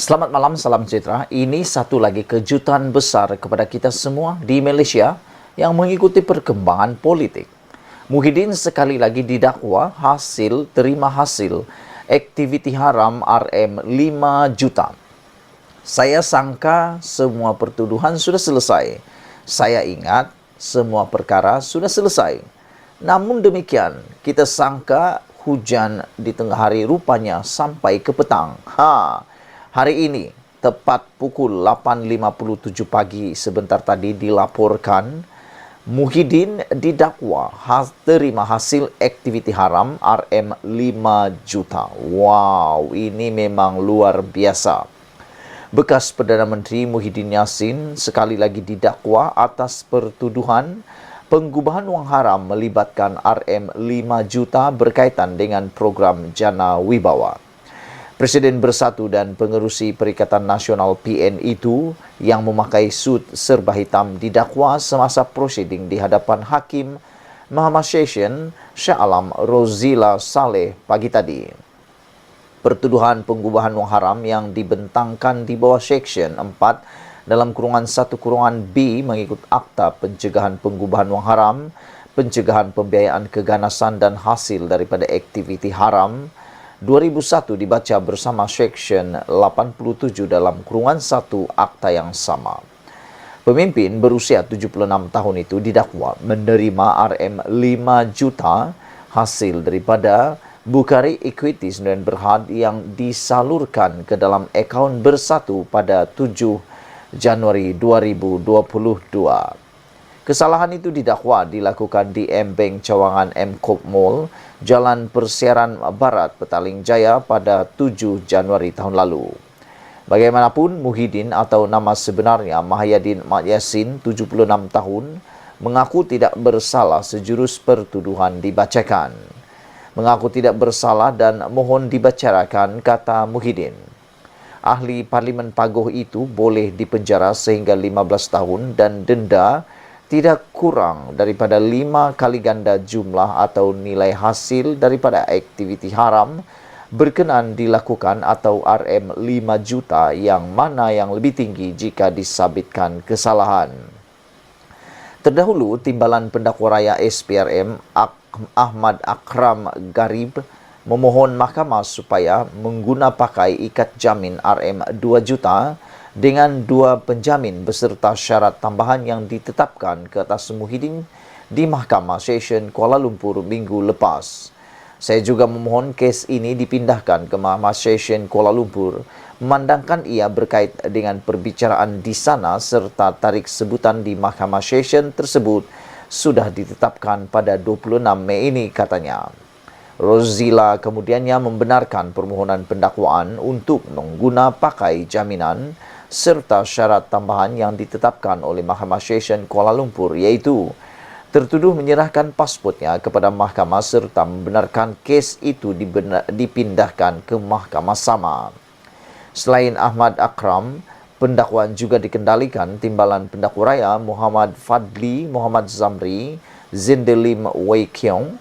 Selamat malam, salam sejahtera. Ini satu lagi kejutan besar kepada kita semua di Malaysia yang mengikuti perkembangan politik. Muhyiddin sekali lagi didakwa terima hasil aktiviti haram RM 5 juta. Saya sangka semua pertuduhan sudah selesai. Saya ingat semua perkara sudah selesai. Namun demikian, kita sangka hujan di tengah hari rupanya sampai ke petang. Hari ini, tepat pukul 8.57 pagi sebentar tadi dilaporkan, Muhyiddin didakwa terima hasil aktiviti haram RM 5 juta. Wow, ini memang luar biasa. Bekas Perdana Menteri Muhyiddin Yassin sekali lagi didakwa atas pertuduhan pengubahan wang haram melibatkan RM 5 juta berkaitan dengan program Jana Wibawa. Presiden Bersatu dan Pengerusi Perikatan Nasional PN itu yang memakai sut serba hitam didakwa semasa prosiding di hadapan Hakim Mahkamah Session Shah Alam Rozila Saleh pagi tadi. Pertuduhan pengubahan wang haram yang dibentangkan di bawah Seksyen 4 dalam kurungan 1 kurungan B mengikut Akta Pencegahan Pengubahan Wang Haram, Pencegahan Pembiayaan Keganasan dan Hasil daripada Aktiviti Haram 2001 dibaca bersama Seksyen 87 dalam kurungan 1 akta yang sama. Pemimpin berusia 76 tahun itu didakwa menerima RM 5 juta hasil daripada Bukhari Equities dan Berhad yang disalurkan ke dalam akaun Bersatu pada 7 Januari 2022. Kesalahan itu didakwa dilakukan di M-Bank Cawangan M-Kop Mall, Jalan Persiaran Barat, Petaling Jaya pada 7 Januari tahun lalu. Bagaimanapun, Muhyiddin atau nama sebenarnya Mahyadin Mat Yassin, 76 tahun, mengaku tidak bersalah sejurus pertuduhan dibacakan. Mengaku tidak bersalah dan mohon dibicarakan, kata Muhyiddin. Ahli Parlimen Pagoh itu boleh dipenjara sehingga 15 tahun dan denda tidak kurang daripada 5 kali ganda jumlah atau nilai hasil daripada aktiviti haram berkenan dilakukan atau RM 5 juta yang mana yang lebih tinggi jika disabitkan kesalahan. Terdahulu, Timbalan Pendakwa Raya SPRM Ahmad Akram Garib memohon mahkamah supaya mengguna pakai ikat jamin RM 2 juta dengan 2 penjamin beserta syarat tambahan yang ditetapkan ke atas Muhyiddin di Mahkamah Session Kuala Lumpur minggu lepas. Saya juga memohon kes ini dipindahkan ke Mahkamah Session Kuala Lumpur memandangkan ia berkait dengan perbicaraan di sana serta tarikh sebutan di Mahkamah Session tersebut sudah ditetapkan pada 26 Mei ini, katanya. Rozila kemudiannya membenarkan permohonan pendakwaan untuk mengguna pakai jaminan serta syarat tambahan yang ditetapkan oleh Mahkamah Session Kuala Lumpur, iaitu tertuduh menyerahkan pasportnya kepada mahkamah serta membenarkan kes itu dipindahkan ke mahkamah sama. Selain Ahmad Akram, pendakwaan juga dikendalikan Timbalan Pendakwa Raya Muhammad Fadli, Muhammad Zamri, Zindelim Wei Kiong,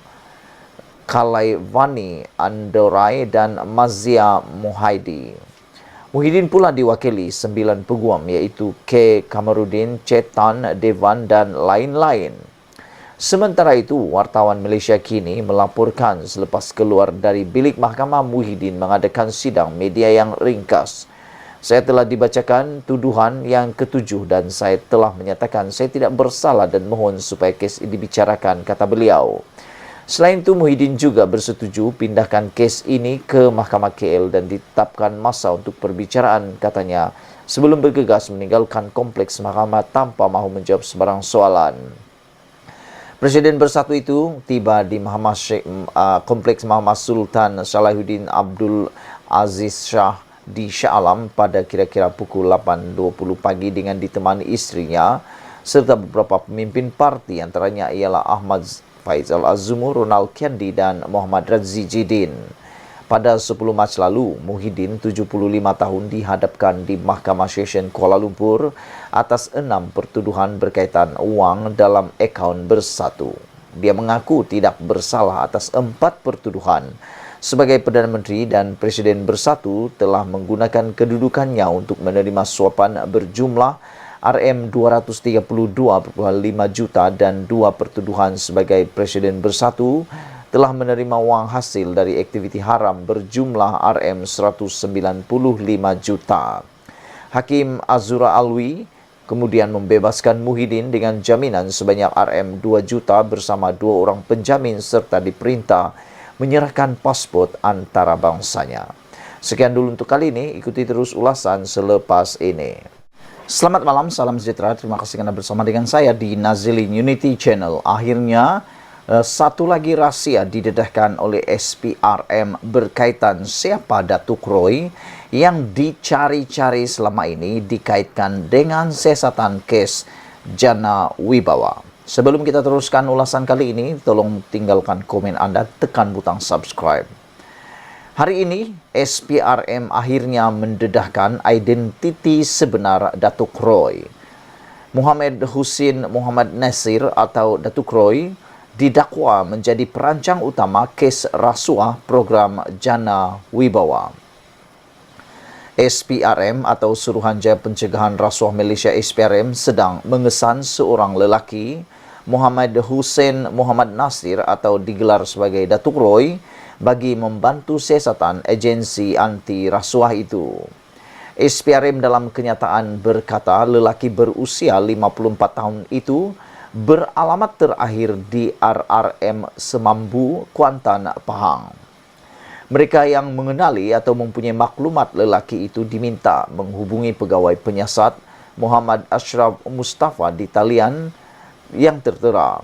Kalai Vani Andorai dan Mazia Muhaidi. Muhyiddin pula diwakili 9 peguam iaitu K. Kamarudin, Cetan, Devan dan lain-lain. Sementara itu, wartawan Malaysia Kini melaporkan selepas keluar dari bilik mahkamah Muhyiddin mengadakan sidang media yang ringkas. Saya telah dibacakan tuduhan yang ke-7 dan saya telah menyatakan saya tidak bersalah dan mohon supaya kes ini dibicarakan, kata beliau. Selain itu, Muhyiddin juga bersetuju pindahkan kes ini ke Mahkamah KL dan ditetapkan masa untuk perbicaraan, katanya, sebelum bergegas meninggalkan kompleks mahkamah tanpa mahu menjawab sebarang soalan. Presiden Bersatu itu tiba di kompleks Mahkamah Sultan Salahuddin Abdul Aziz Shah di Shah Alam pada kira-kira pukul 8.20 pagi dengan ditemani istrinya serta beberapa pemimpin parti, antaranya ialah Ahmad Faizal Azumur, Ronald Kendi dan Muhammad Razzi Jidin. Pada 10 Mac lalu, Muhyiddin, 75 tahun, dihadapkan di Mahkamah Session Kuala Lumpur atas 6 pertuduhan berkaitan wang dalam akaun Bersatu. Dia mengaku tidak bersalah atas 4 pertuduhan sebagai Perdana Menteri dan Presiden Bersatu telah menggunakan kedudukannya untuk menerima suapan berjumlah RM232,5 juta dan dua pertuduhan sebagai Presiden Bersatu telah menerima wang hasil dari aktiviti haram berjumlah RM195 juta. Hakim Azura Alwi kemudian membebaskan Muhyiddin dengan jaminan sebanyak RM2 juta bersama dua orang penjamin serta diperintah menyerahkan pasport antarabangsanya. Sekian dulu untuk kali ini, ikuti terus ulasan selepas ini. Selamat malam, salam sejahtera. Terima kasih karena bersama dengan saya di Nazilin Unity Channel. Akhirnya, satu lagi rahasia didedahkan oleh SPRM berkaitan siapa Datuk Roy yang dicari-cari selama ini dikaitkan dengan siasatan kes Jana Wibawa. Sebelum kita teruskan ulasan kali ini, tolong tinggalkan komen Anda, tekan butang subscribe. Hari ini, SPRM akhirnya mendedahkan identiti sebenar Datuk Roy. Muhammad Husin Muhammad Nasir atau Datuk Roy didakwa menjadi perancang utama kes rasuah program Jana Wibawa. SPRM atau Suruhanjaya Pencegahan Rasuah Malaysia SPRM sedang mengesan seorang lelaki, Muhammad Husin Muhammad Nasir atau digelar sebagai Datuk Roy, bagi membantu siasatan agensi anti rasuah itu. SPRM dalam kenyataan berkata lelaki berusia 54 tahun itu beralamat terakhir di RRM Semambu, Kuantan, Pahang. Mereka yang mengenali atau mempunyai maklumat lelaki itu diminta menghubungi pegawai penyiasat Muhammad Ashraf Mustafa di talian yang tertera.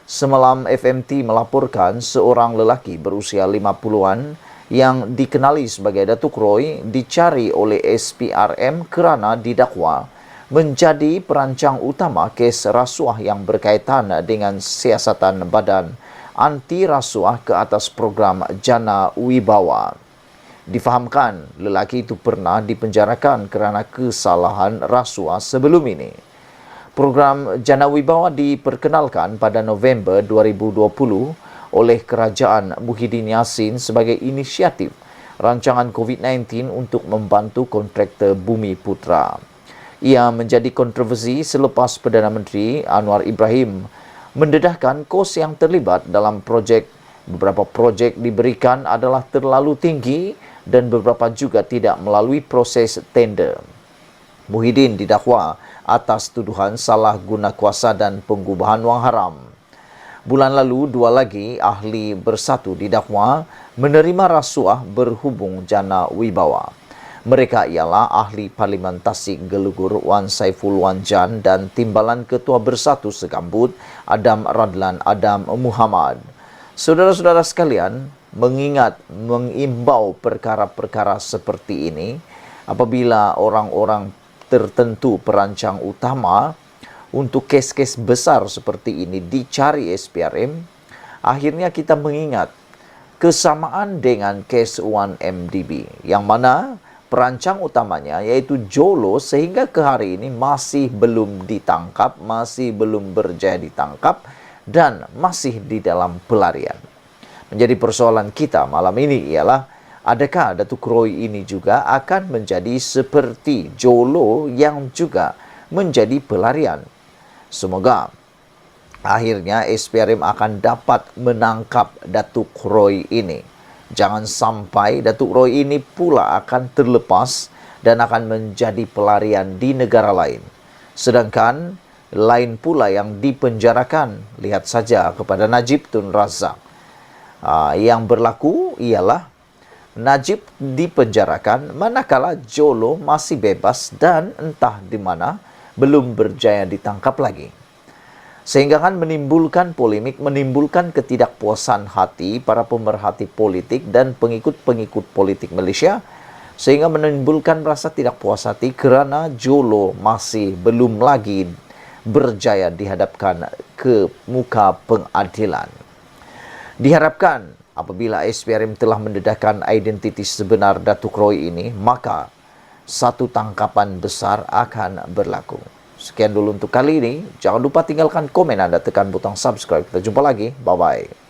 Semalam FMT melaporkan seorang lelaki berusia 50-an yang dikenali sebagai Datuk Roy dicari oleh SPRM kerana didakwa menjadi perancang utama kes rasuah yang berkaitan dengan siasatan badan anti rasuah ke atas program Jana Wibawa. Difahamkan lelaki itu pernah dipenjarakan kerana kesalahan rasuah sebelum ini. Program Jana Wibawa diperkenalkan pada November 2020 oleh Kerajaan Muhyiddin Yassin sebagai inisiatif rancangan COVID-19 untuk membantu kontraktor Bumi Putra. Ia menjadi kontroversi selepas Perdana Menteri Anwar Ibrahim mendedahkan kos yang terlibat dalam beberapa projek diberikan adalah terlalu tinggi dan beberapa juga tidak melalui proses tender. Muhyiddin didakwa atas tuduhan salah guna kuasa dan pengubahan wang haram. Bulan lalu, dua lagi ahli Bersatu didakwa menerima rasuah berhubung Jana Wibawa. Mereka ialah ahli Parlimen Tasik Gelugur Wan Saiful Wan Jan dan Timbalan Ketua Bersatu Segambut Adam Radlan Adam Muhammad. Saudara-saudara sekalian, mengimbau perkara-perkara seperti ini apabila orang-orang tertentu perancang utama untuk kes-kes besar seperti ini dicari SPRM, akhirnya kita mengingat kesamaan dengan kes 1MDB yang mana perancang utamanya yaitu Jolo sehingga ke hari ini masih belum ditangkap, masih belum berjaya ditangkap dan masih di dalam pelarian. Menjadi persoalan kita malam ini ialah adakah Datuk Roy ini juga akan menjadi seperti Jolo yang juga menjadi pelarian? Semoga akhirnya SPRM akan dapat menangkap Datuk Roy ini. Jangan sampai Datuk Roy ini pula akan terlepas dan akan menjadi pelarian di negara lain. Sedangkan lain pula yang dipenjarakan, lihat saja kepada Najib Tun Razak. Yang berlaku ialah Najib dipenjarakan manakala Jolo masih bebas dan entah di mana belum berjaya ditangkap lagi. Sehingga kan menimbulkan polemik, menimbulkan ketidakpuasan hati para pemerhati politik dan pengikut-pengikut politik Malaysia, sehingga menimbulkan rasa tidak puas hati kerana Jolo masih belum lagi berjaya dihadapkan ke muka pengadilan. Diharapkan apabila SPRM telah mendedahkan identiti sebenar Datuk Roy ini, maka satu tangkapan besar akan berlaku. Sekian dulu untuk kali ini. Jangan lupa tinggalkan komen Anda, tekan butang subscribe. Kita jumpa lagi. Bye-bye.